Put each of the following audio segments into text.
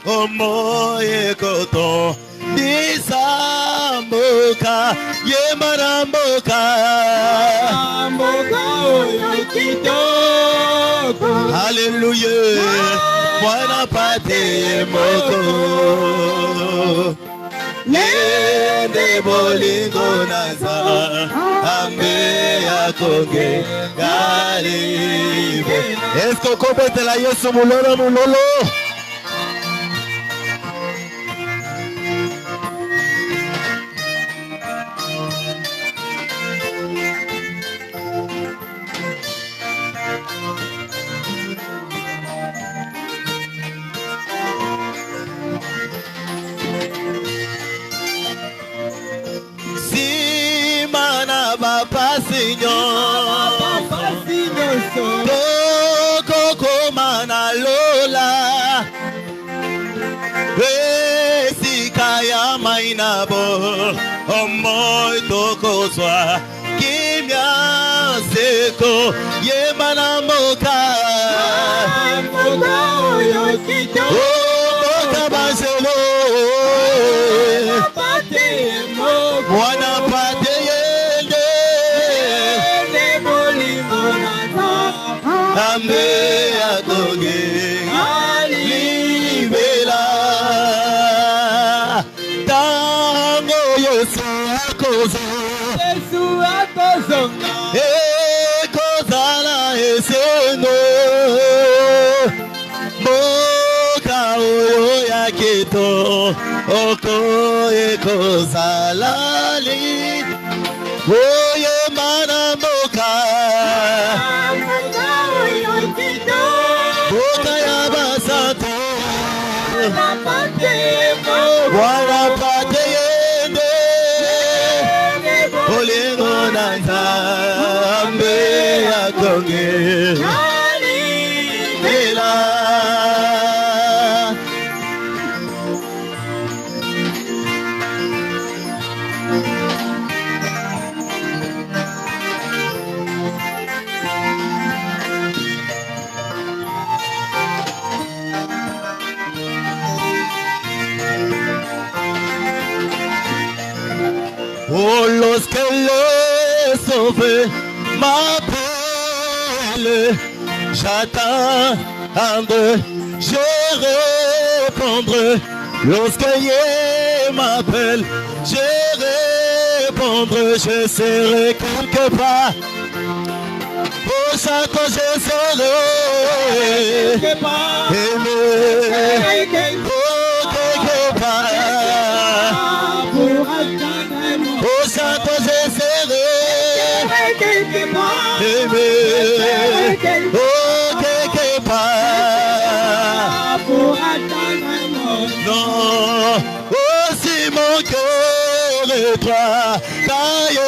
Omoye koto Nisamboka Yemaramboka Hallelujah Mwana pate moko Yende bolingo naza Ambe yakoge Galibe Esko kobete la Yesu mulolo mulolo Toko mana lola Esikaya mainabo Omoy toko swa Kimya seko Yemana moka Moka baselo Mwana pate Ambe akoge libela Tango Yesu akozo Ekozala eseno Moka oyo yaketo Oko ekozala li Oye mana moka Wala pate yende Olingo nanta Ambe akonge Ela Oh, los que les sauvent m'appellent, j'attendrai, je répondrai. Lorsque ils m'appellent, je répondrai, je serai quelque part. Pour ça que je serai aimé, pour quelque part. Pour ça que je serai aimé, oh quelque part. Non, aussi mon cœur est toi, taille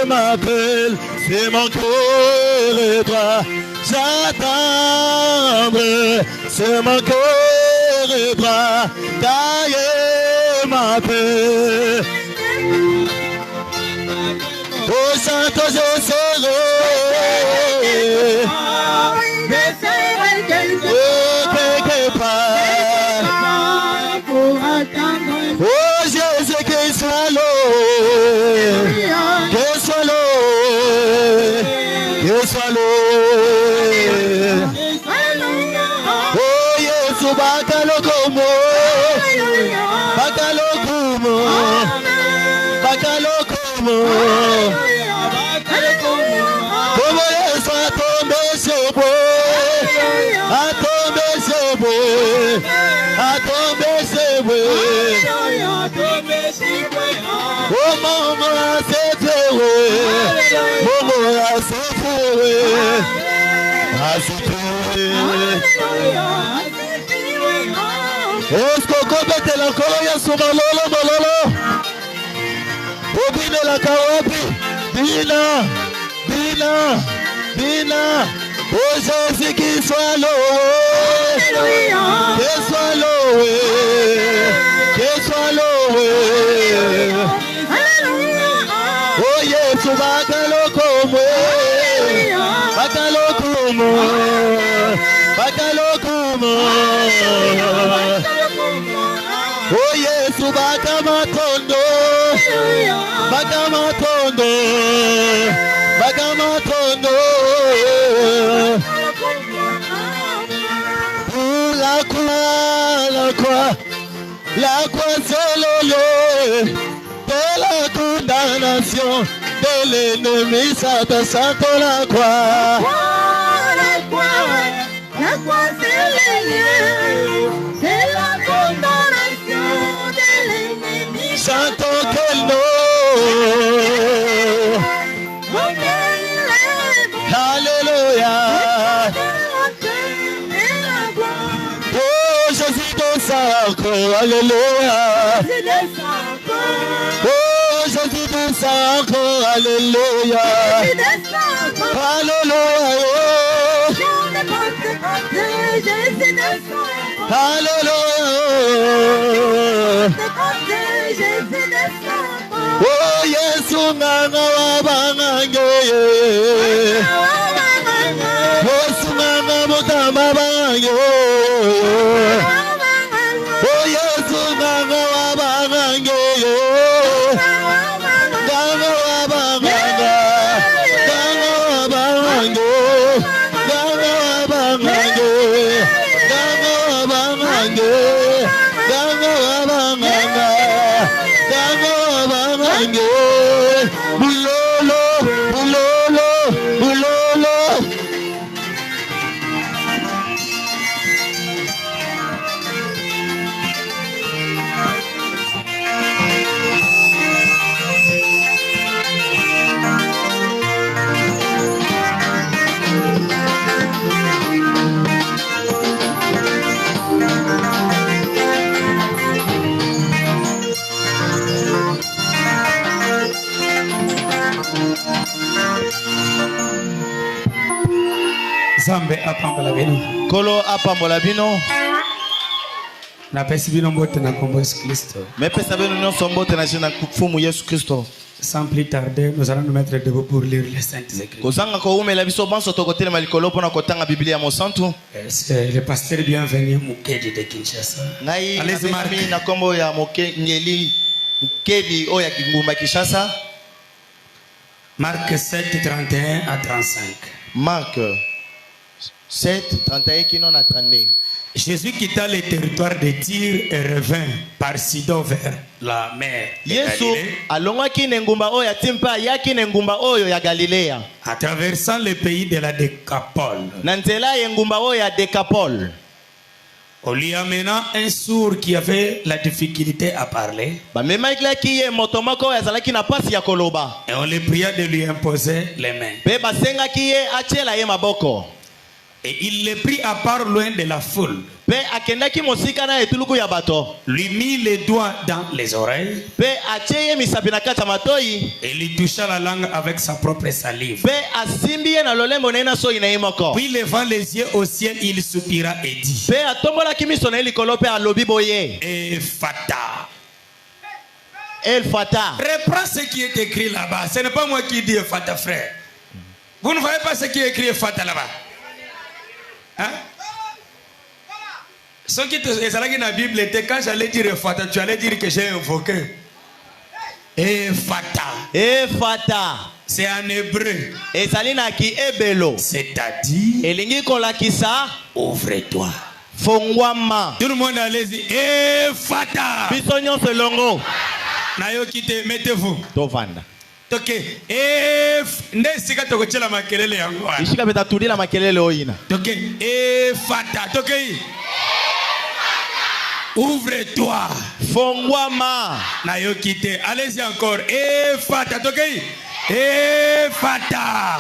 m'appelle, c'est mon cœur et toi, j'attendrai, c'est mon cœur et toi, taille m'appelle. Au santo je serai quelque part. Oh Jésus qu'il soit l'eau, qu'il soit l'eau, qu'il soit l'eau. Oh Jésus bakalokomo, bakalokomo, bakalokomo. tombé c'est vrai. Oh maman c'est vrai. Maman c'est vrai. Ah c'est vrai. Est-ce qu'on complète la colonia sur malolo malolo? Obine la kawapi. Bina. Bina. Bina. Oh Jésus qui soit loué. Qu'il soit loué. Qu'il soit loué. Oh Yesu bakalokomo. Bakalokomo. Bakalokomo. Oh Yesu bakamatondo. Bakamatondo. Bakamatondo. La croix c'est le lieu de la condamnation de l'ennemi, Satan, Satan, la croix. La croix c'est le lieu de la condamnation de l'ennemi. Chantons quel nom. Alléluia. Oh Jésus descend encore. Alléluia. Oh Jésus descend encore. Alléluia. Alléluia. Alléluia. Oh Yesu nganga wabangange. Yesu nganga mutamba bange. Oh Yesu nganga wabangange. Nganga wabanganga. Nganga wabangange. Nganga wabangange. Nganga wabangange. Nganga wabanganga. Nganga wabangange. Bulolo, bulolo, bulolo. Zambe apambola bino. Kolo apambola bino. Na pesi bino mbote na kombo Yesu Kristo. Mepesa bino nyonso mbote na jina kufumu Yesu Kristo. Sans plus tarder, nous allons nous mettre debout pour lire les Saintes Écritures. Kozanga ko umela biso banso tokotelema likolo pona kotanga Biblia mosantu. C'est le pasteur bienvenu Mukedi de Kinshasa. Ngai Allez-y, Marc. nami na kombo ya Mokengeli Mukedi oya Kingumba Kinshasa. Marc 7, 31 à 35. Marc 7, 31 kino na 32. Jésus quitta le territoire de Tyr et revint par Sidon vers la mer de Yesu Galilée, alongwaki na ngumba oyo ya Timpa yaki na ngumba oyo ya Galilea. en traversant le pays de la Décapole. Na nzela ya ngumba oyo ya Décapole. On lui amena un sourd qui avait la difficulté à parler. Bamemaki ye moto moko oyo azalaki na pasi ya koloba. Et on le pria de lui imposer les mains. Pe basengaki ye atiela ye maboko. Et il le prit à part loin de la foule. Pe akendaki mosika na etuluku ya bato. Lui mit les doigts dans les oreilles. Pe atie ye misapi na kati ya matoi. Et lui toucha la langue avec sa propre salive. Pe asimbi ye na lolembo na ye na soyi na ye moko. Puis levant les yeux au ciel, il soupira et dit: Pe atombolaki miso na ye likolo pe alobi boye. Ephata. Elfata. Reprends ce qui est écrit là-bas. Ce n'est pas moi qui dis Ephata, frère. Vous ne voyez pas ce qui est écrit Ephata là-bas? Hein? Ce qui est dans la Bible était quand j'allais dire Ephata, tu allais dire que j'ai invoqué. Ephata. Ephata. C'est en hébreu. Ezali na ki ebelo. C'est-à-dire, Elingi kolakisa ouvre-toi. fongwama. Tout le monde allez-y. Ephata. Biso nyonso longo. Nayo kite, mettez-vous. Tovanda. Ok. Ndesika tokochela makelele yango. Ishika beta tudila makelele oyina. Ok. Ephata. Ok. Ouvre-toi. Fongwama. Na yo quitté. Allez-y encore. Efata. Tokei. Efata.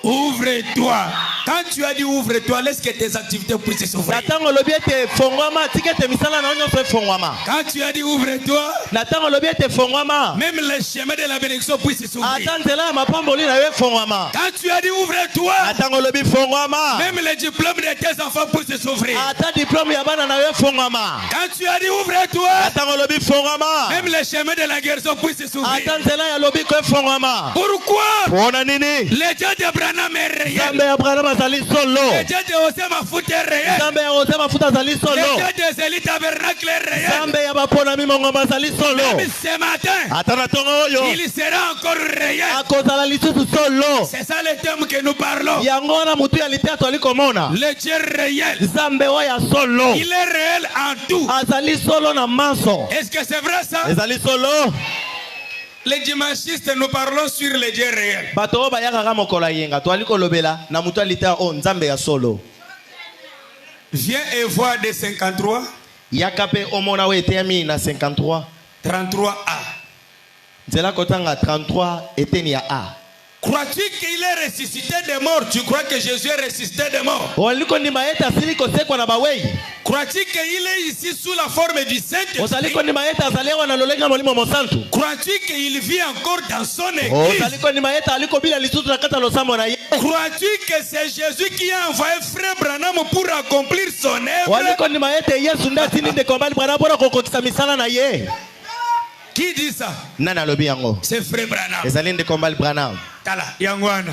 Ouvre-toi. Quand tu as dit ouvre-toi, laisse que tes activités puissent s'ouvrir. Quand tu as dit ouvre-toi, même les chemins de la bénédiction puissent s'ouvrir. Quand tu as dit ouvre-toi, même les diplômes de tes enfants puissent s'ouvrir. Quand tu as dit ouvre-toi, même les chemins de la guérison puissent s'ouvrir. Pourquoi? Les dieux d'Abraham est réel. Les dieux de Osema Fout est réel. Les dieux de Zélie Tabernacle est réel. Même ce matin, il sera encore réel. C'est ça le thème que nous parlons. Le Dieu réel. Il est réel en tout. Est-ce que c'est vrai ça? Les dimanchistes, nous parlons sur les dieux réels. Viens et vois des 53. 33A. 33A. Crois-tu qu'il est ressuscité des morts? Tu crois que Jésus est ressuscité des morts? Crois-tu qu'il est ici sous la forme du Saint-Esprit? Crois-tu qu'il vit encore dans son église? Crois-tu que c'est Jésus qui a envoyé Frère Branham pour accomplir son œuvre? Qui dit ça? C'est Frère Branham. Tala, Yangwana.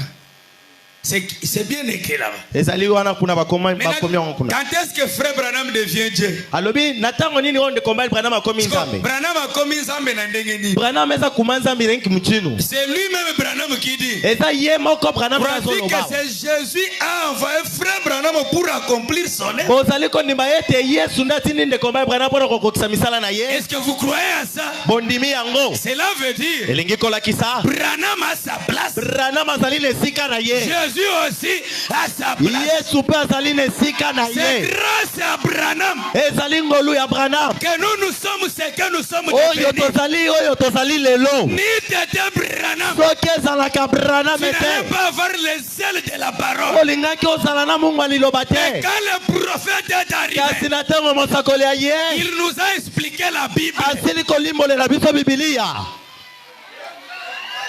C'est bien écrit là-bas. Quand est-ce que Frère Branham devient Dieu? Branham a commis Zambé na ndengeni. C'est lui-même Branham qui dit. Crois-tu que c'est Jésus a envoyé Frère Branham pour accomplir son œuvre? Est-ce que vous croyez à ça? Cela veut dire Branham a sa place. Jésus aussi à sa place. C'est grâce à Branham que nous sommes ce que nous sommes devenus. Ni t'étais Branham, tu n'allais pas avoir les ailes de la parole. Et quand le prophète est arrivé, il nous a expliqué la Bible.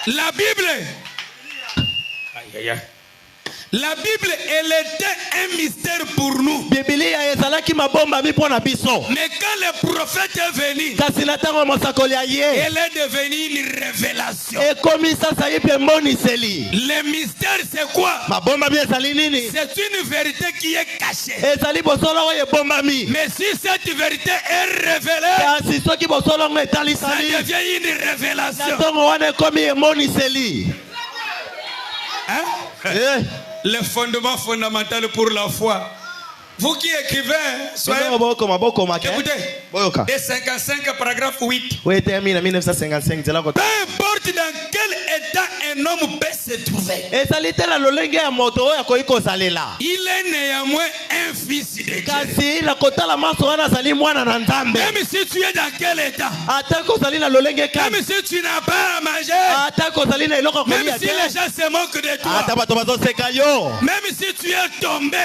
La Bible. Aïe, aïe, aïe. La Bible, elle était un mystère pour nous. Mais quand le prophète est venu, elle est devenue une révélation. Le mystère, c'est quoi? C'est une vérité qui est cachée. Mais si cette vérité est révélée, ça devient une révélation. Hein? Le fondement fondamental pour la foi. Vous qui écrivez, soyez... Écoutez, des 55 paragraphe 8. Peu importe dans quel état un homme peut se trouver, il est néanmoins un fils de Dieu. Même si tu es dans quel état, même si tu n'as pas à manger, même si les gens se moquent de toi, même si tu es tombé,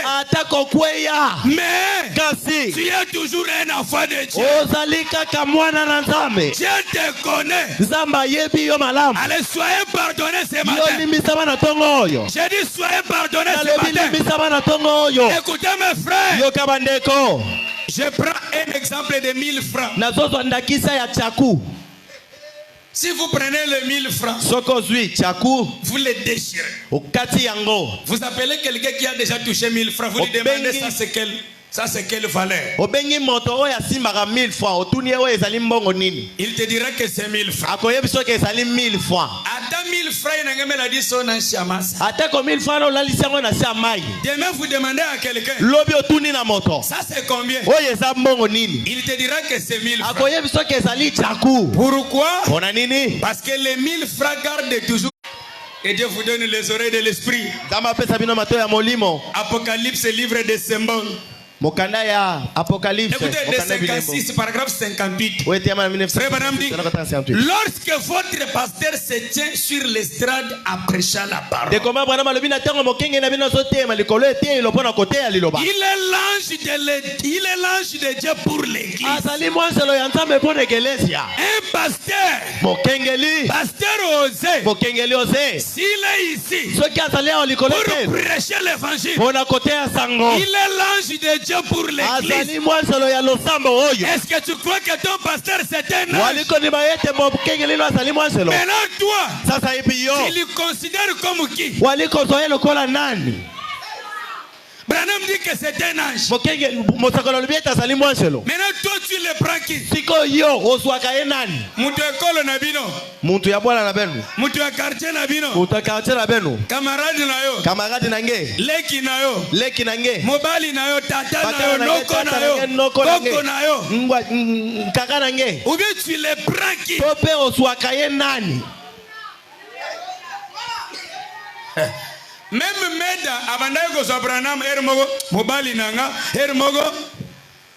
mais tu es toujours un enfant de Dieu. Dieu te connaît. Allez, soyez pardonnés ce matin. J'ai dit soyez pardonnés ce matin. Écoutez mes frères, je prends un exemple de 1000 francs. Si vous prenez les 1000 francs, vous les déchirez. Vous appelez quelqu'un qui a déjà touché 1000 francs, vous lui demandez ça c'est quelle valeur? Il te dira que c'est 1000 francs. Attends 1000 francs, il n'a dit son anciamas. Demain vous demandez à quelqu'un, ça c'est combien? Il te dira que c'est 1000 francs. Pourquoi? Parce que les 1000 francs gardent toujours. Et Dieu vous donne les oreilles de l'esprit. Apocalypse, livre des symboles. Mokanda ya Apocalypse. Écoutez, de 56, paragraphe 58. Frère Branham dit, lorsque votre pasteur se tient sur l'estrade à prêcher la parole, il est l'ange de Dieu pour l'église. Un pasteur osé, s'il est ici pour prêcher l'évangile, il est l'ange de Dieu pour l'église. Est-ce que tu crois que ton pasteur c'est un ange? Maintenant toi, tu le considères comme qui? Branham dit que c'est un ange. Maintenant toi tu le prends qui? Mutu ekolo na bino, mutu ya quartier na bino, camarade na yo, leki na yo, mobali na yo, tata na yo, noko na yo, koko na yo, kaka na nge. Ou bien tu le prends qui? Même Meda abandai ko Branham ermogo mobali nanga ermogo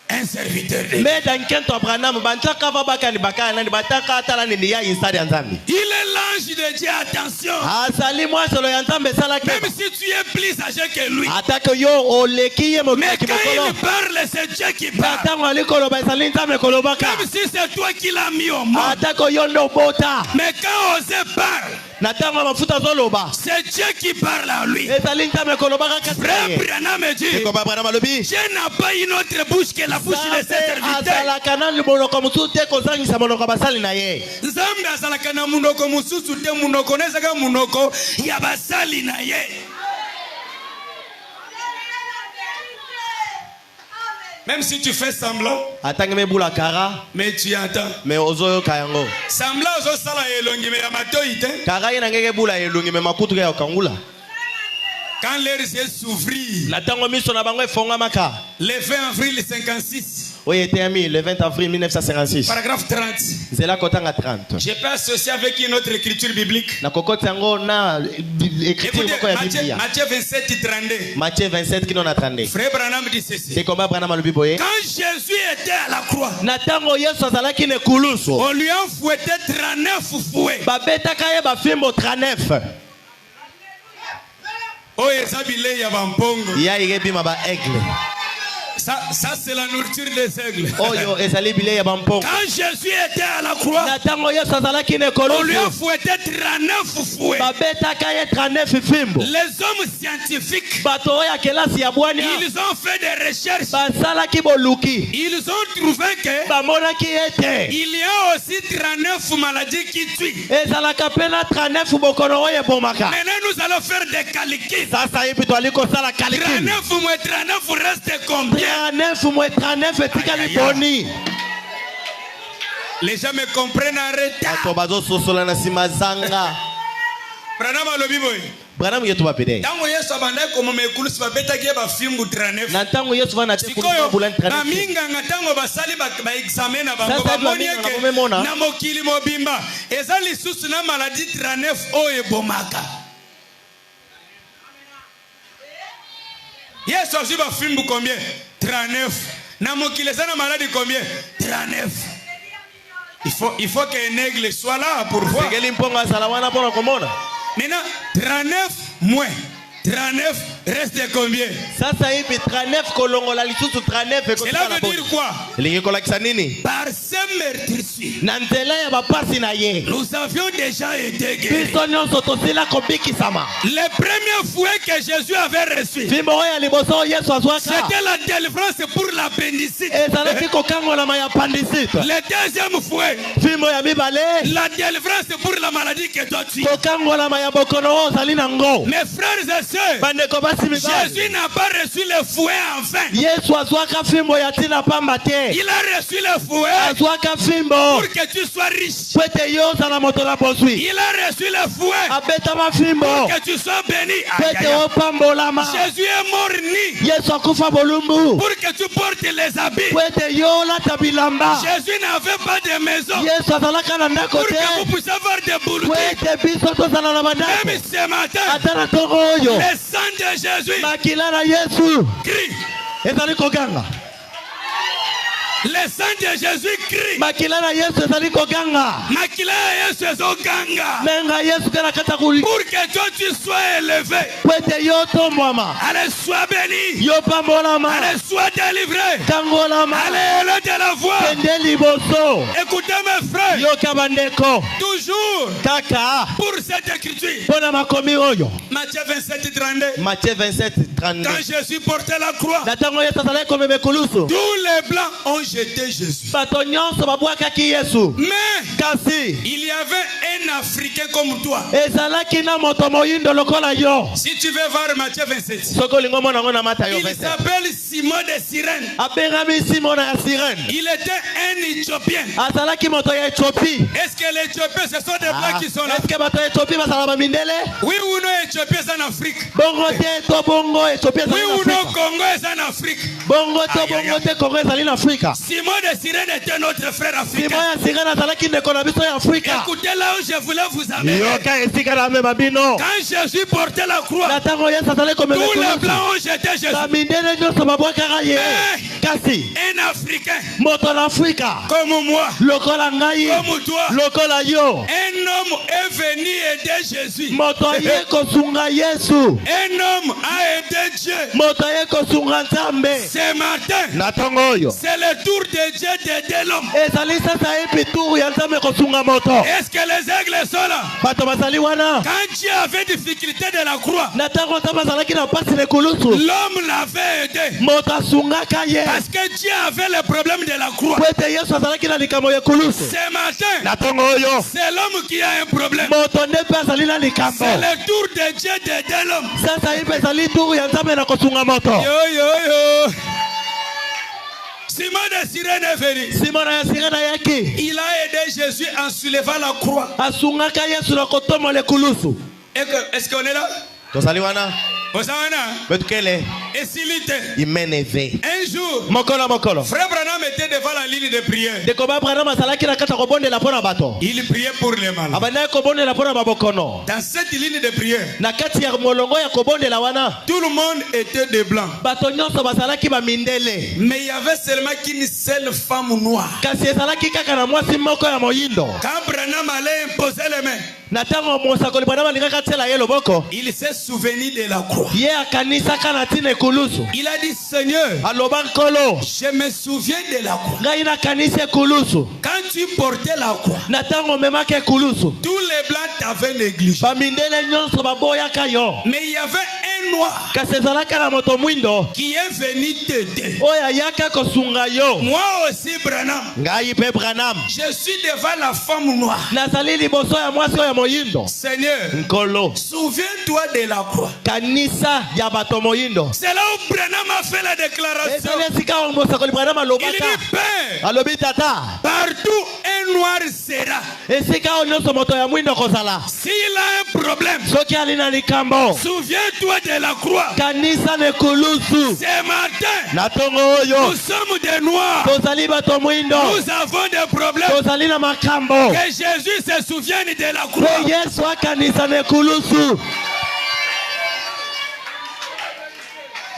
un serviteur de Meda nkento Branham bantaka va bakani bakana ni bataka atala ni ya instadi nzambi. Il est l'ange de Dieu, attention. Asali moi solo ya nzambe sala ke. Même si tu es plus âgé que lui. Ataka yo olekiye mo mais quand il parle c'est Dieu qui parle. Atanga likolo ba sali nzambe kolobaka. Même si c'est toi qui l'as mis au monde. Ataka yo ndo bota. Mais quand Osée parle, c'est Dieu qui parle à lui. Frère Branham dit, Dieu n'a pas une autre bouche que la bouche de ses serviteurs. Nzambe azalaka na munoko mususu te munoko nezaka munoko ya basali na ye. Même si tu fais semblant, mais tu entends. Semblant aux sala elongi me amatoite. Quand l'air s'est s'ouvrir, le 20 avril 56. Oui, le 20 avril 1956. Paragraphe 30. Je peux associer avec une autre écriture biblique. Écoutez, Matthieu 27, 32. Matthieu 27, qui n'en a 32. Frère Branham dit ceci. Quand Jésus était à la croix, on lui a fouetté 39 fouets. Oh, ça c'est la nourriture des aigles. Quand Jésus était à la croix, on lui a fouetté 39 fouets. Les hommes scientifiques, ils ont fait des recherches. Ils ont trouvé que il y a aussi 39 maladies qui tuent. Maintenant nous allons faire des calculs. 39 moins 39 reste combien? Les gens me comprennent en retard. Branham yetu bapede. Tango Yesu abandai komo mekulusi babetaki ba fimbu 39. Na tango Yesu vana tekulusi bulan 39. Na minga ngatango basali ba examen na bango bamoni ke na mokili mobimba ezali susu na maladie 39 o ebomaka. Yesu azi ba fimbu combien? 39. Na mokili ezana maladie combien? 39. Il faut qu'un aigle soit là pour voir. Maintenant, 39 moins 39 reste combien? Ça y est, 39 kolongola lisusu 39. Cela veut dire quoi? Par ce meurtrissure, nous avions déjà été guéris. Le premier fouet que Jésus avait reçu, c'était la délivrance pour l'appendicite. Le deuxième fouet, la délivrance pour la maladie que toi tu as. Mes frères et sœurs, Jésus n'a pas reçu le fouet enfin. Il a reçu le fouet pour que tu sois riche. Il a reçu le fouet pour que tu sois béni. Jésus est mort-né pour que tu portes les habits. Jésus n'avait pas de maison pour que vous puissiez avoir des boutiques. Même ce matin, le sang de Jésus crie ezali koganga. Le sang de Jésus crie. Makila na Yesu ezali koganga. Makila ya Yesu ezoganga. Menga Yesu kana kata kuli. Pour que toi tu sois élevé. Kwete yo tombwama. Allez, sois béni. Yo pambolama. Allez, sois délivré. Kangolama. Allez, élevez la voix. Kende liboso. Écoutez mes frères. Yo kabandeko. Toujours. Kaka. Pour cette écriture. Pona makomi oyo. Matthieu 27, 32. Matthieu 27, 32. Quand Jésus portait la croix, Natango Yesu azali komeme kulusu. tous les blancs ont jeté Jésus. Bato nyonso babwakaki Yesu. Mais Kasi il y avait un Africain comme toi. ezalaki na moto moyindo lokola yo. Si tu veux voir Matthieu 27, Soko lingo mona ngona mata yo il 27. s'appelle Simon de Cyrène. Abengami Simona ya Sirene. Il était un Éthiopien. Azalaki moto ya Ethiopie. Est-ce que les Éthiopiens, ce sont des blancs qui sont là? Est-ce que bato ya Ethiopie basala ba mindele? Oui ou non, Éthiopiens c'est en Afrique? Bongo te to bongo Ethiopie Oui ezali ou na non, Afrika. Congo est en Afrique? Bongo to bongo te Congo ezali na Afrika. Simon de Cyrène était notre frère Simona africain. ya Sirene azalaki ndeko na biso ya Afrika. Écoutez là où je voulais vous amener. Yoka esika na mema bino. Quand Jésus portait la croix, Natango Yesu azali komeme tous les kulusu. blancs ont jeté Jésus. Ba mindele nyonso babwakaka ye. Kasi Un Africain moto na Afrika comme moi, lokola ngai comme toi, lokola yo un homme est venu aider Jésus. moto ye kosunga Yesu Un homme a aidé Dieu. moto ye kosunga Nzambe. Ce matin, Na tongo oyo c'est le tour de Dieu d'aider l'homme. ezali sasa epi turu ya Nzambe kosunga moto. Est-ce que les aigles sont là? Bato bazali wana Quand Dieu avait difficulté de la croix, na ntango Nzambe azalaki na pasi lekulusu l'homme l'avait aidé. moto asungaka ye Parce que Dieu avait le problème de la croix. po ete Yesu azalaki na likambo yekulusu. Ce matin, Na tongo oyo c'est l'homme qui a un problème. moto nde mpe azali na likambo. C'est le tour de Dieu d'aider l'homme. Sasa ye mpe ezali turu ya Nzambe na kosunga moto. Yo. Simon de Cyrène est venu. Simona ya Sirene ayaki Il a aidé Jésus en soulevant la croix. asungaka Yesu na kotomo lekulusu. Est-ce qu'on est là? Tozali wana Hosanna. betukele Et s'il était imeneve un jour, mokolo Frère Branham était devant la ligne de prière. ndeko ba Abraham azalaki na kati ya kobondela mpo na bato Il priait pour les malades. abandaki kobondela mpo na babokono. Dans cette ligne de prière, Na kati ya molongo ya kobondela wana tout le monde était de blanc. bato nyonso bazalaki bamindele, Mais il y avait seulement qu'une seule femme noire. kasi ezalaki kaka na mwasi moko ya moyindo. Quand Branham allait imposer les mains, Na ntango mosakoli Branham alingaki atiela ye loboko, il s'est souvenu de la croix. ye akanisaka na ntina ekulusu. Il a dit, Seigneur, Aloba nkolo, je me souviens de la croix. ngai nakanisi ekulusu. Quand tu portais la croix, Na ntango omemaki ekulusu, tous les blancs t'avaient négligé. bamindele nyonso baboyaka yo, Mais il y avait un noir kasi ezalaka na moto mwindo qui est venu t'aider. oyo ayaka kosunga yo. Moi aussi, Branham, Ngai mpe Branham je suis devant la femme noire. nazali liboso ya mwasi oyo ya moyindo. Seigneur, Nkolo, souviens-toi de la croix. kanisa ya bato moyindo. C'est là où Branham a fait la déclaration. ezali esika oyo mosakoli Branham Il alobaka, dit, Père, alobi tata, partout un noir sera. esika oyo nyonso moto ya mwindo kozala, S'il a un problème, soki ali na likambo, souviens-toi de la croix. kanisa na ekulusu. Ce matin, Na tongo oyo nous sommes des noirs. tozali bato mwindo, Nous avons des problèmes. tozali na makambo, Que Jésus se souvienne de la croix. pe Yesu akanisa na ekulusu.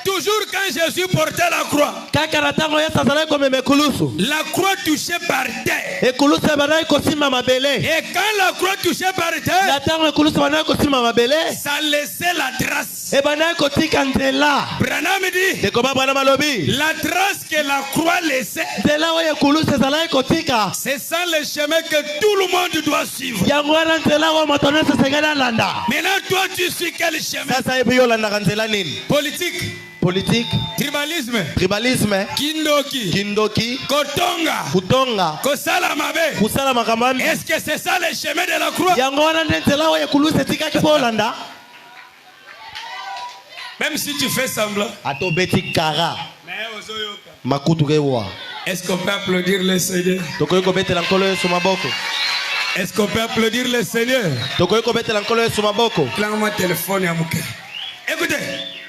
Toujours quand Jésus portait la croix, Kaka na ntango Yesu azalaki komema ekulusu, la croix touchait par terre. ekulusu ebandaki kosimba mabele. Et quand la croix touchait par terre, Na ntango ekulusu ebandaki kosimba mabele, ça laissait la trace. ebandaki kotika nzela. Branham dit, Ndeko ba Branham alobi, la trace que la croix laissait, nzela oyo ekulusu ezalaki kotika, c'est ça le chemin que tout le monde doit suivre. yango wana nzela oyo moto nyonso esengeli alanda. Maintenant, toi, tu suis quel chemin? Sasa ebi yo olandaka nzela nini? Politique, Politique, tribalisme, tribalisme, kindoki, kindoki, kotonga, kutonga, kosala mabe. kusala makambo ambi. Est-ce que c'est ça le chemin de la croix? Yango wana nde nzela oyo ekulusu etikaki mpo olanda. Même si tu fais semblant. Atobeti kara makutu kewa. Est-ce qu'on peut applaudir le Seigneur? Tokoki kobetela nkolo Yesu maboko. Est-ce qu'on peut applaudir le Seigneur? Tokoki kobetela nkolo Yesu maboko. Clairement, téléphone à Mouké. Écoutez,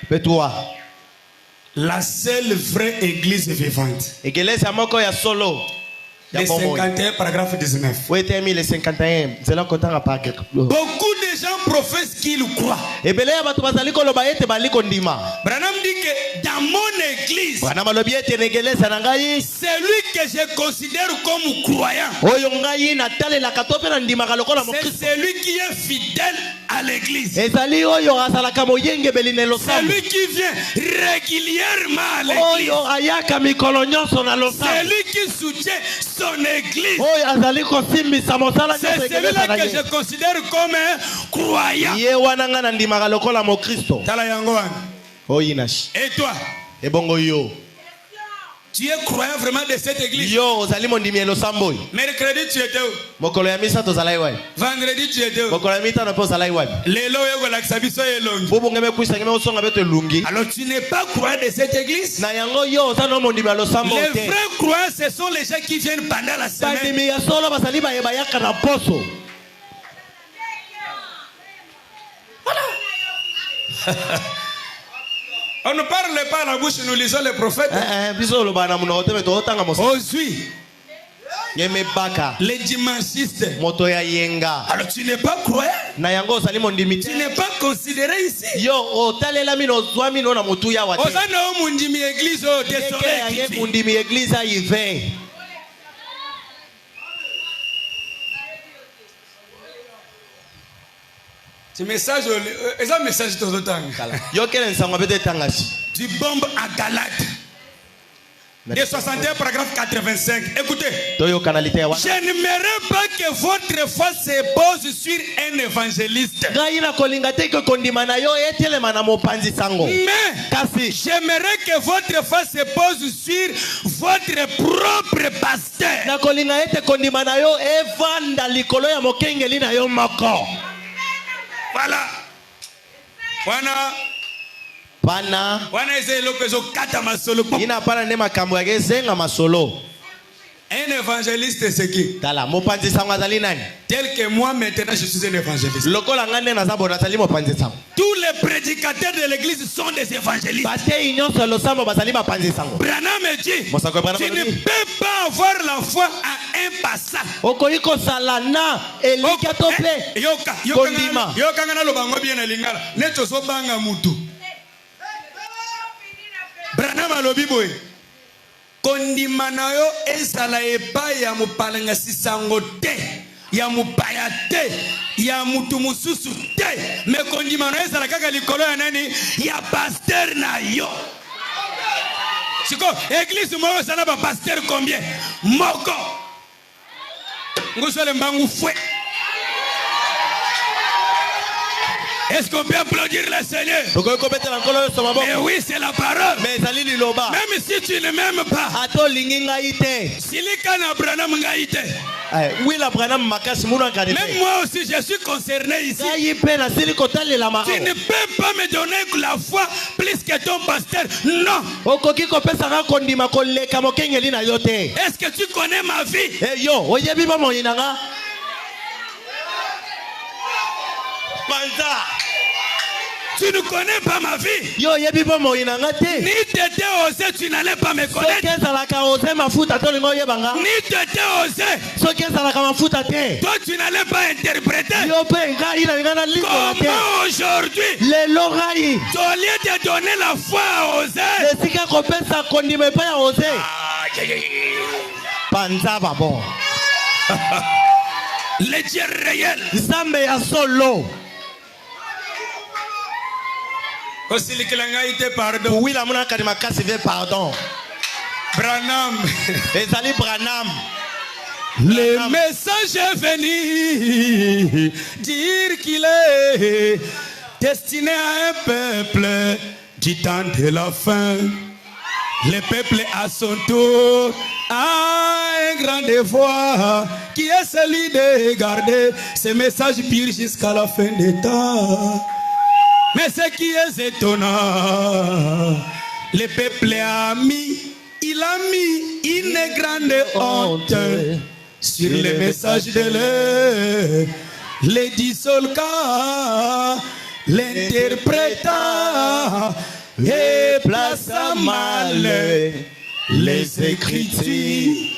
Petwa. la seule vraie église vivante. Egeleza moko ya solo. Le 51, paragraphe 19. Wetemi le 51. Nzela kotanga pa. Beaucoup de gens professent qu'ils croient. Branham dit que dans mon église, celui que je considère comme croyant, c'est celui qui est fidèle à l'église. Celui qui vient régulièrement à l'église. Celui qui soutient son église. C'est celui-là que je considère comme un croyant. Et toi? Tu es croyant vraiment de cette église? Mercredi tu étais où? Vendredi tu étais où? Alors tu n'es pas croyant de cette église? Les vrais croyants, ce sont les gens qui viennent pendant la semaine. Voilà. On ne parle pas à la bouche, nous lisons les prophètes. Ozui, les dimanchistes. Alors tu n'es pas croyant? Tu n'es pas considéré ici? Ce message, c'est un message de tout temps. Du bombe à Galate. De 61 paragraphe 85. Écoutez. Je n'aimerais pas que votre foi se pose sur un évangéliste. Mais j'aimerais que votre foi se pose sur votre propre pasteur. Voilà. Un évangéliste c'est qui? Tel que moi maintenant je suis un évangéliste. Tous les prédicateurs de l'église sont des évangélistes. Branham dit, tu ne peux pas avoir la foi à un passant. Branham alobi boy kondima na yo ezala epai ya mopalenga sisango te ya mopaya te ya mutu mususu te me kondima na ezala kaka likolo ya nani ya pasteur na yo. Siko église moko sana ba pasteur combien moko ngusole mbangu fwe. Est-ce qu'on peut applaudir le Seigneur? Mais oui, c'est la parole. Même si tu ne m'aimes pas, même moi aussi je suis concerné ici. Tu ne peux pas me donner la foi plus que ton pasteur. Non. Est-ce que tu connais ma vie? Tu ne connais pas ma vie. Ni t'étais osé, tu n'allais pas me connaître. Ni t'étais osé, toi tu n'allais pas interpréter. Comment aujourd'hui, au lieu de donner la foi à Osé, le Dieu réel. Pardon. Oui, la mona kadimaka se veut pardon. Branham. Ezali Branham. Le message est venu dire qu'il est destiné à un peuple du temps de la fin. Le peuple à son tour a un grand devoir qui est celui de garder ce message pur jusqu'à la fin des temps. Mais ce qui est étonnant, le peuple a mis une grande honte sur le message de l'air. Les dissolca, l'interpréta et plaça mal les Écritures.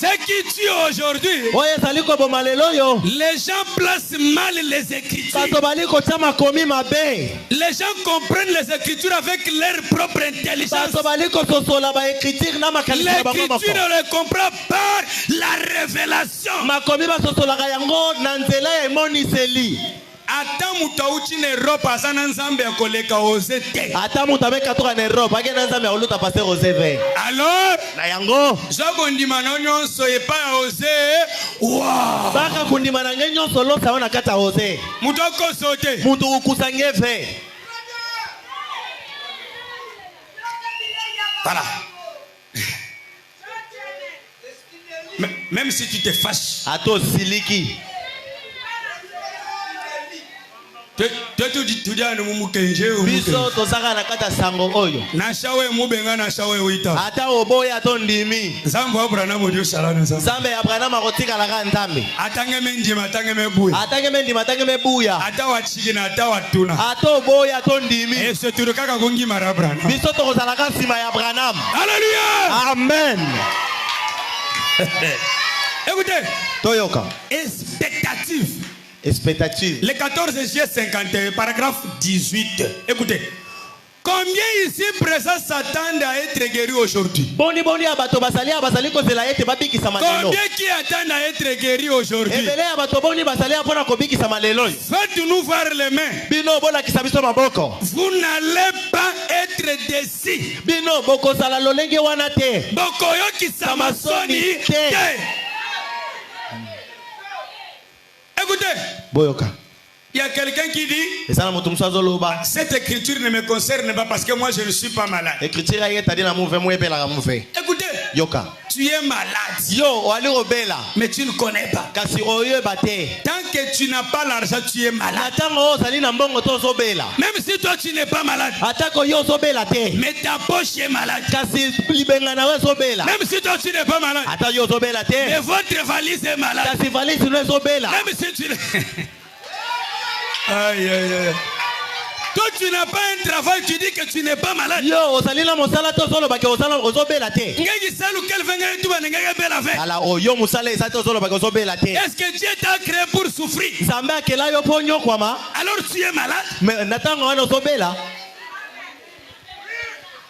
Ce qui tue aujourd'hui, les gens placent mal les écritures. Les gens comprennent les écritures avec leur propre intelligence. L'écriture ne les comprend par la révélation. Ata mutauchi na Europe asana nzambe akoleka ozete. Ata mutabeka toka na Europe agena nzambe aluta passer ozeve. Alors, na yango zako ndima na nyonso epa oze. Wow. Baka kundima na nyonso lo saona kata oze. Mutoko sote. Mutu ukusangeve. Voilà. Même si tu te fâches. Ato siliki. Biso tosaka na kata sango oyo. Na shawe mubenga na shawe uita. Ata oboya to ndimi. Nzambe Abraham odio shala na nzambe. Nzambe Abraham akotika la ka nzambe. Atangeme ndima atangeme buya. Atangeme ndima atangeme buya. Ata wachigi na ata watuna. Ata oboya to ndimi. Eso turukaka kongi mara Abraham. Biso tokozala ka sima ya Abraham. Alléluia. Amen. Écoutez. Toyoka. Expectative. Expectative. Le 14 juillet 51, paragraphe 18. Écoutez. Combien ici présents s'attendent à être guéris aujourd'hui? Combien qui attendent à être guéris aujourd'hui? Faites-nous voir les mains. Vous n'allez pas être déçus. Bokoyo kisamasoni. Écoutez, il y a quelqu'un qui dit cette écriture ne me concerne pas parce que moi je ne suis pas malade. Écoutez, tu es malade, mais tu ne connais pas. Tant que tu n'as pas l'argent, tu es malade. Même si toi tu n'es pas malade, mais ta poche est malade. Même si toi tu n'es pas malade, mais votre valise est malade. Même si tu aïe, aïe, aïe. Toi tu n'as pas un travail, tu dis que tu n'es pas malade. Est-ce que Dieu t'a créé pour souffrir? Alors tu es malade.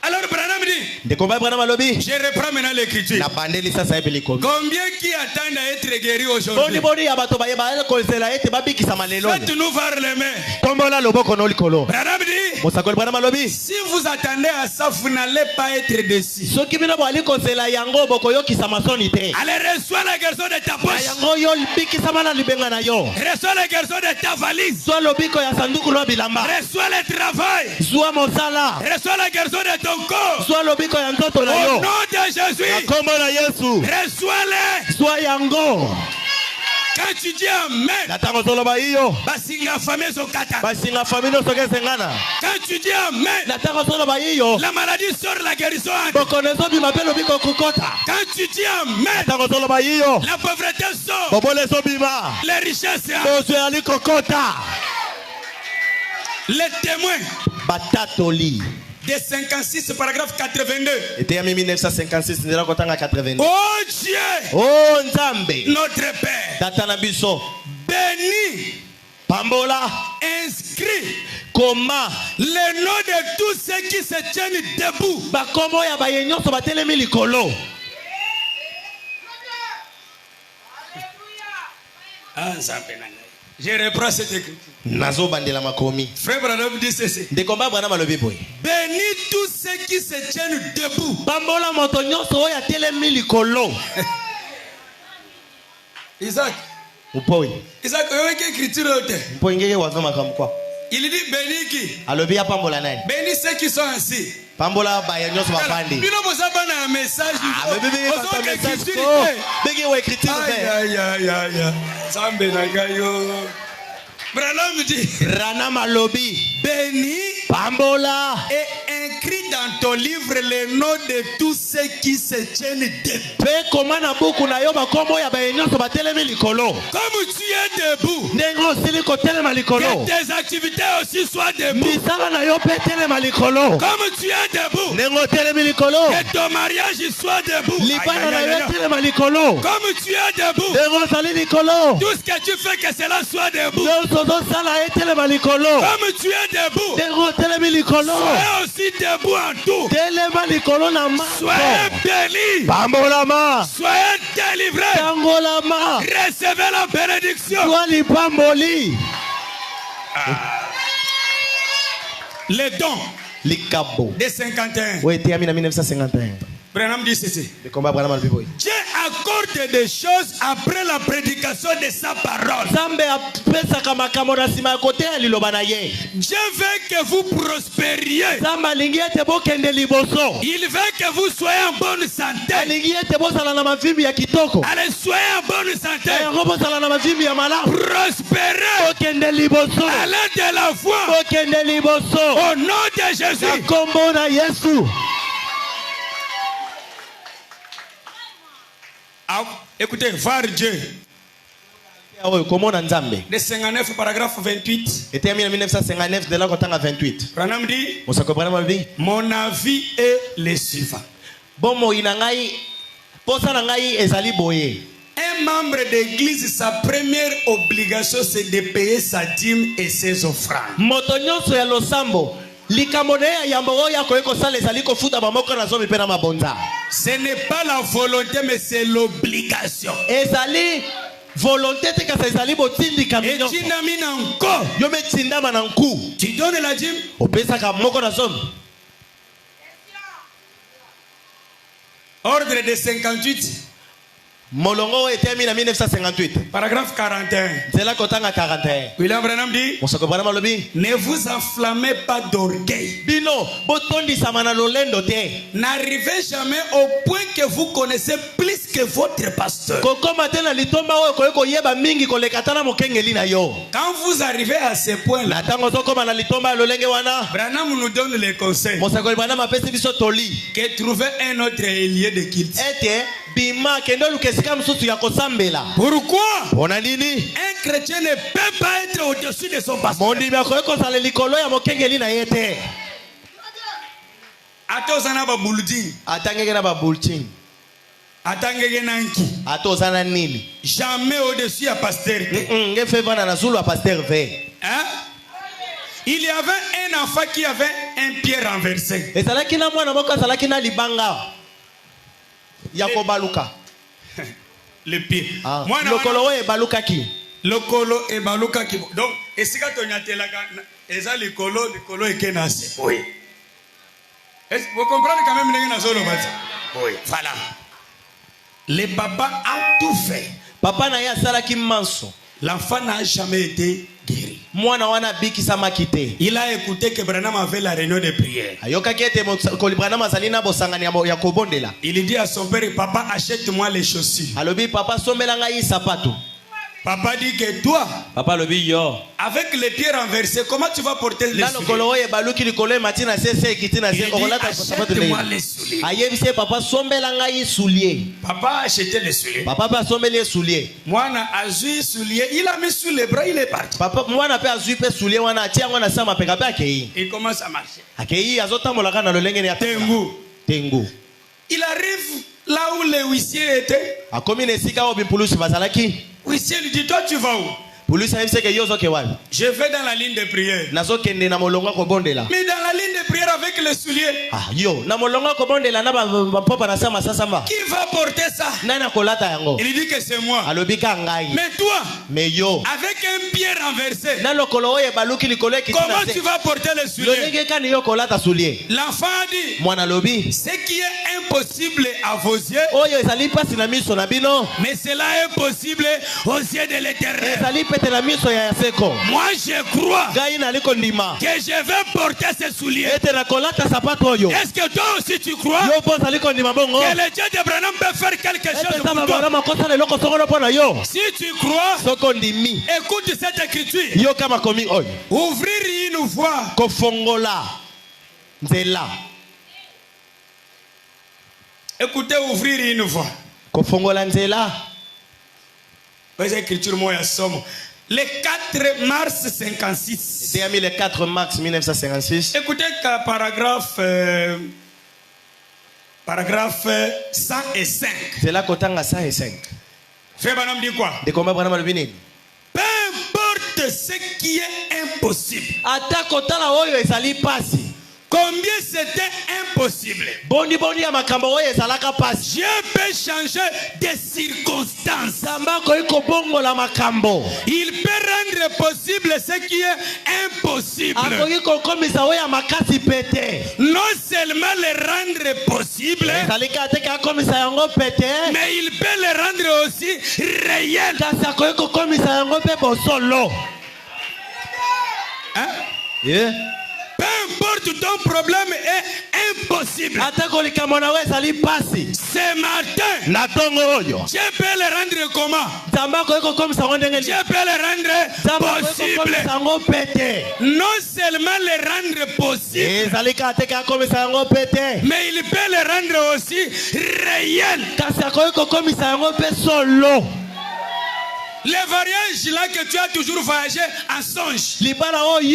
Alors Branham dit, je reprends maintenant l'écriture. Combien qui attendent à être guéris aujourd'hui? Faites-nous voir les mains. Branham dit, si vous attendez à ça, vous n'allez pas être déçus. Allez, reçois la guérison de ta poche. Reçois la guérison de ta valise. Reçois le travail. Reçois la guérison de ton corps. Au nom de Jésus. Reçois-les. Quand tu dis Amen, quand tu dis Amen, la maladie sort, la guérison. Quand tu dis Amen, la pauvreté sort, les richesses. Les témoins de 56, paragraphe 82. Oh Dieu, oh Nzambe, notre Père, béni, Pambola, inscrit comment le nom de tous ceux qui se tiennent debout. Je reprends cette écriture. Frère Branham dit ceci. Bénis tous ceux qui se tiennent debout. Isaac. Isaac, il dit bénis qui? Bénis ceux qui sont assis. Branham dit béni Pambola et écrit dans ton livre le nom de tous ceux qui se tiennent debout. Comme tu es debout, que tes activités aussi soient debout. Comme tu es debout, que ton mariage soit debout. Comme tu es debout, tout ce que tu fais, que cela soit debout. Comme tu es debout, soyez aussi debout en tout. Soyez bénis. Soyez délivrés. Recevez la bénédiction. Les dons de 51. Oui, tu as mis en 1951. Branham dit ceci. Dieu accorde des choses après la prédication de sa parole. Dieu veut que vous prospériez. Il veut que vous soyez en bonne santé. Allez, soyez en bonne santé. Prospérez à l'aide de la foi. Au nom de Jésus. Écoutez, voir Dieu. De 59, paragraphe 28. Était en 1959, de là qu'on a 28. Branham dit, mon avis est le suivant. Un membre d'église, sa première obligation, c'est de payer sa dîme et ses offrandes. Ce n'est pas la volonté, mais c'est l'obligation. Volonté te ka ezali botindi kamino. Tu donnes la dîme. Ordre de 58. Molongo était mis en 1958. Paragraphe 41. C'est là qu'on a 41. William Branham dit, ne vous enflammez pas d'orgueil. N'arrivez jamais au point que vous connaissez plus que votre pasteur. Quand vous arrivez à ce point-là, Branham nous donne les conseils. Que trouver un autre lieu de culte. Pourquoi? Un chrétien ne peut pas être au-dessus de son pasteur. Jamais au-dessus à pasteur. Hein? Il y avait un enfant qui avait un pied renversé. Le pied. Lokolo e balukaki. Lokolo e balukaki. Donc, est-ce que tu as eza likolo e kenase? Oui. Vous comprenez quand même les gens? Oui. Voilà. Le papa a tout fait. Papa na ya salaki manso. L'enfant n'a jamais été guéri. Il a écouté que Branham avait la réunion de prière. Il dit à son père, papa, achète-moi les chaussures. Papa dit que toi, avec les pieds renversés, comment tu vas porter les souliers? Achète-moi les souliers. Papa a acheté les souliers. Moi, j'ai les souliers. Il a mis sur les bras, il est parti. Il commence à marcher. Tengu. Il arrive là où les huissiers étaient. Huissier lui dit, toi tu vas où? Je vais dans la ligne de prière. Mais dans la ligne de prière avec les souliers. Qui va porter ça? Il dit que c'est moi. Mais toi, avec un pied renversé, comment tu vas porter les souliers? L'enfant a dit, ce qui est impossible à vos yeux, mais cela est possible aux yeux de l'Éternel. Moi je crois que je vais porter ces souliers. Est-ce que toi aussi tu crois que le Dieu de Branham peut faire quelque chose pour toi? Si tu crois, écoute cette écriture. Ouvrir une voie Écoutez, ouvrir une fois. Kofongola nzela. Les écritures moya somo. Le 4 mars 56. C'était le 4 mars 1956. Écoutez paragraphe 105. C'est là kotanga 105. Frère Branham dit quoi? De combien Branham le binini? Peu importe ce qui est impossible. Ata kotala oyo ezali pasi. Combien c'était impossible. Boni ya makambo oyo ezalaka pasi. Dieu peut changer des circonstances. Samba koiko bongo la makambo. Il peut rendre possible ce qui est impossible. Akoki kokomisa oyo makasi pete. Non seulement le rendre possible, ezalika te ka komisa yango pete, mais il peut le rendre aussi réel. Kasi akoki kokomisa yango pe bosolo. Hein? Yeah. Peu importe ton problème est impossible. Ce matin, Dieu peut le rendre comment? Dieu peut le rendre possible. Non seulement le rendre possible, mais il peut le rendre aussi réel. Les voyages là que tu as toujours voyagé en songe. Les voyages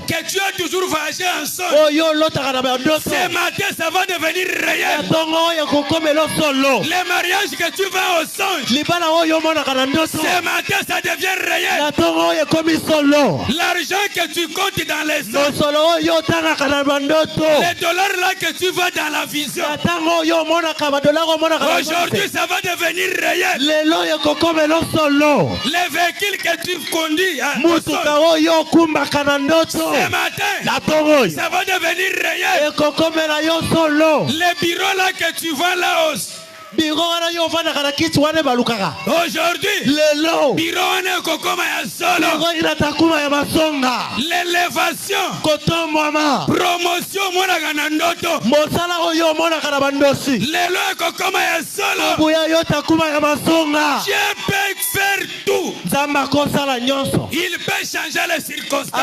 que tu as toujours voyagé en songe. Ce matin, ça va devenir réel. Les mariages que tu vas au songe. Ce matin, ça devient réel. L'argent que tu comptes dans les songes. Les dollars là que tu vois dans la vision. Aujourd'hui, ça va devenir réel. Les véhicules que tu conduis ce matin, ça va devenir réel. Les bureaux là que tu vois là-haut. Aujourd'hui, l'élévation, promotion, Dieu peut faire tout. Il peut changer les circonstances.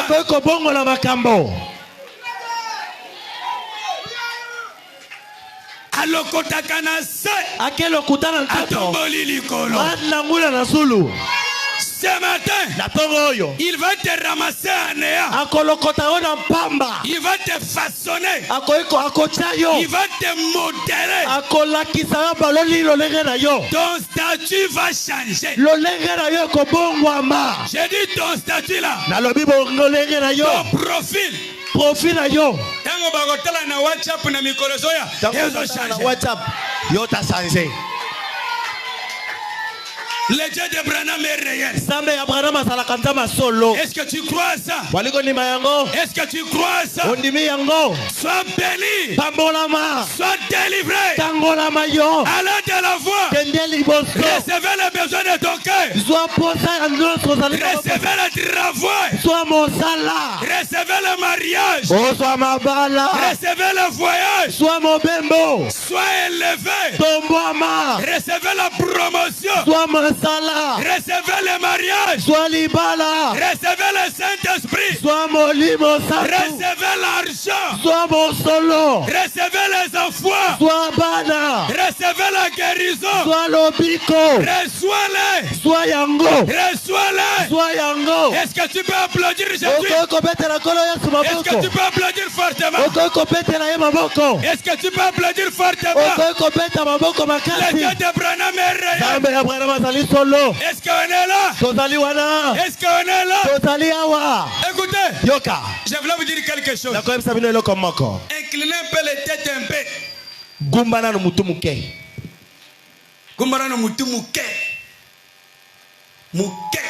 Ce matin, il va te ramasser à néant. Il va te façonner. Il va te modeler. Ton statut va changer. J'ai dit ton statut là. Ton profil. Tango bagotala na WhatsApp na mikolo zoya. WhatsApp yota changé. Le Dieu de Branham est réel. Est-ce que tu crois à ça? Est-ce que tu crois à ça? Sois béni. Sois délivré. Allez de la voix. Recevez les besoins de ton cœur. Recevez le travail. Recevez le mariage. Recevez le voyage. Sois élevé. Recevez la promotion. Recevez le mariage. Recevez le Saint-Esprit. Recevez l'argent. Recevez les enfants. Recevez la guérison. Reçois-les. Reçois-les. Est-ce que tu peux applaudir Jésus? Est-ce que tu peux applaudir fortement? Est-ce que tu peux applaudir fortement? Le Dieu de Branham est réel. Est-ce qu'on est là? Est-ce qu'on est là? Écoutez, je voulais vous dire quelque chose. Inclinez un peu les têtes un peu. Gumbana no mutumuke. Muke.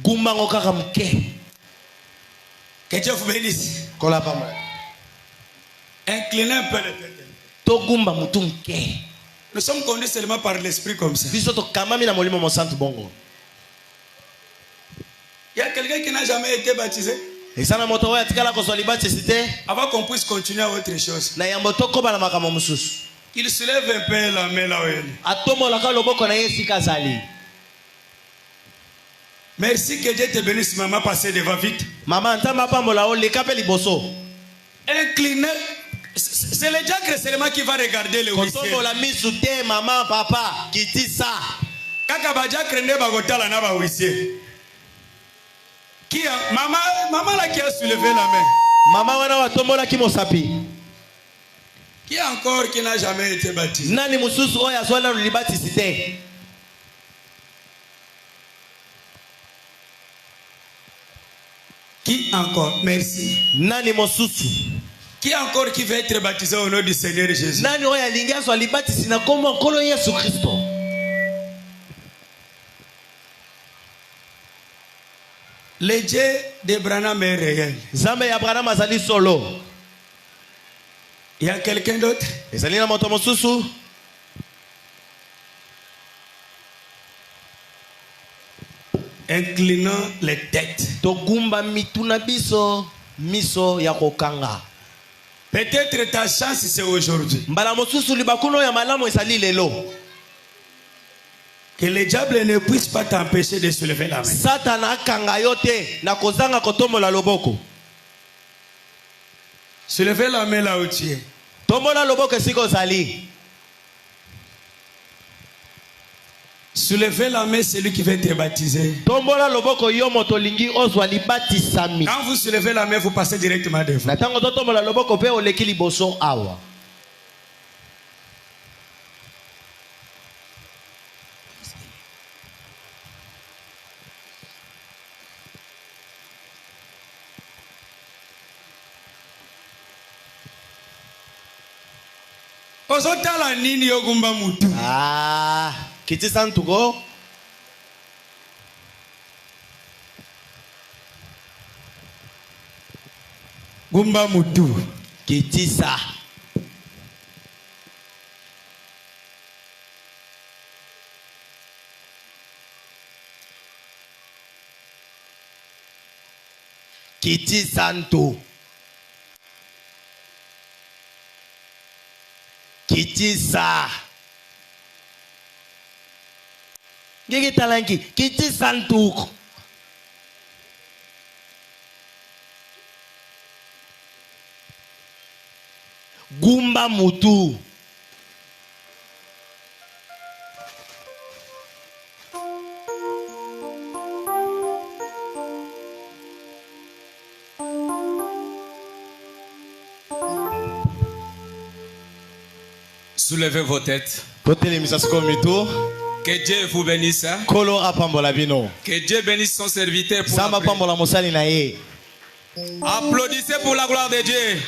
Gumbango kaka muke. Que Dieu vous bénisse. Inclinez un peu les têtes. To gumba mutumuke. Nous sommes conduits seulement par l'esprit comme ça. Il y a quelqu'un qui n'a jamais été baptisé. Avant qu'on puisse continuer à autre chose. Il se lève un peu la main là où elle est. Merci que Dieu te bénisse, maman, passez devant vite. incliner. C'est le diacre seulement qui va regarder le huissier. La mise maman, papa, qui dit ça. Kaka ba diacre ne ba gotala na ba huissier. Qui a maman là qui a soulevé la main. Maman wana watombola ki mosapi. Qui encore qui n'a jamais été baptisé. Nani mususu oyo azwala libatisite. Qui encore? Merci. Nani mususu. Qui encore qui veut être baptisé au nom du Seigneur Jésus? Nani oyo alingi azwa libatisi na kombo nkolo Yesu Kristo. Le Dieu d'Abraham est réel. Zambe ya Abraham azali solo. Il y a quelqu'un d'autre? Ezali na moto mosusu. Inclinant les têtes. Togumba mituna biso miso ya kokanga. Peut-être ta chance c'est aujourd'hui. Mbala mosusu libakuno ya malamu ezali lelo. Que le diable ne puisse pas t'empêcher de soulever la main. Satana kanga yote na kozanga kotombola loboko. Soulevez la main là où tu es. Tombola loboko siko zali. Soulevez la main celui qui veut être baptisé. Tombola loboko yo moto lingi ozwa libatisami. Quand vous soulevez la main, vous passez directement devant. Na tango tombola loboko pe oleki liboso awa. Ozotala nini yogumba mutu? Ah, kiti santugo. Gumba mutu. Kiti sa. Kiti santu. Kitisa. Gigi talangi. Kitisa ntuk. Gumba mutu. Soulevez vos têtes. Que Dieu vous bénisse. Que Dieu bénisse son serviteur pour la applaudissez pour la gloire de Dieu.